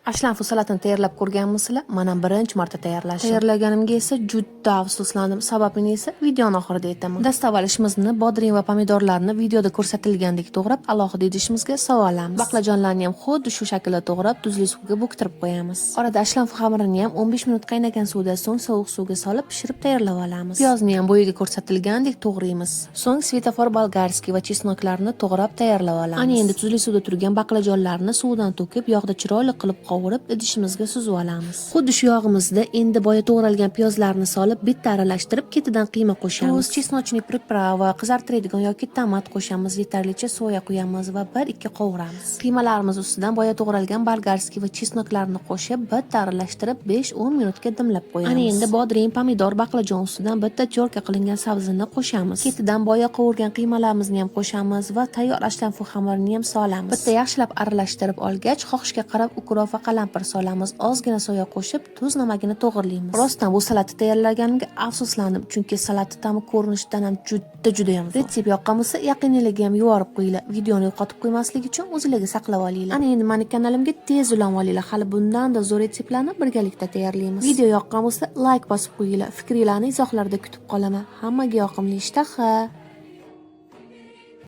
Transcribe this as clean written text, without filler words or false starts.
Ashlanfu salatini tayyorlab ko'rganmisizlar? Mana birinchi marta tayyorlashim. Tayyorlaganimga esa juda afsuslandim. Sababini esa videoni oxirida aytaman. Dastavval ishimizni bodring va pomidorlarni videoda ko'rsatilgandek to'g'rab, alohida idishimizga solamiz. Baqlajonlarni ham xuddi shu shaklda to'g'rab, tuzli suvga bo'ktirib qo'yamiz. Orada ashlanfu xamirini ham 15 minut qaynagan suvdan so'ng sovuq suvga solib pishirib tayyorlab olamiz. Piyozni ham bo'yiga ko'rsatilgandek to'g'raymiz. So'ng svetofor bolgarskiy va chesnoklarni to'g'rab tayyorlab olamiz. Ana endi tuzli suvda turgan baqlajonlarni suvdan to'kib, yog'da chiroyli qilib qovurib, idishimizga suzib olamiz. Xuddi shu yog'imizda endi boya to'g'ralgan piyozlarni solib, bitta aralashtirib, ketidan qiyma qo'shamiz. Chesnochnik priprava, qizartiradigan yoki tomat qo'shamiz, yetarlicha soya quyamiz va 1-2 qovuramiz. Qiymalarimiz ustidan boya to'g'ralgan bolgarskiy va chesnoklarni qo'shib, bitta aralashtirib 5-10 minutga dimlab qo'yamiz. Ana endi bodring, pomidor, baqlajon ustidan bitta cho'rka qilingan sabzini qo'shamiz. Ketidan boya qovurgan qiymalarimizni ham qo'shamiz va tayyor ashlanfu xamirini ham solamiz. Bitta yaxshilab aralashtirib olgach, xohishga qarab ukrof va qalampir solamiz. Ozgina soya qo'shib, tuz, namagini to'g'irlaymiz. Rostdan bu salatni tayyorlaganimga afsuslandim, chunki salatni ta'mi ko'rinishidan ham juda ham. Retsept yoqqan bo'lsa, yaqinlarga ham yuborib qo'yinglar. Videoni yo'qotib qo'ymaslik uchun o'zingizga saqlab olinglar. Ana endi meni kanalimga tez ulanib olinglar. Hali bundan-da zo'r retseptlarni birgalikda tayyorlaymiz. Video yoqqan bo'lsa, like bosib qo'yinglar. Fikringizni izohlarda kutib qolaman. Hammaga yoqimli ishtaha.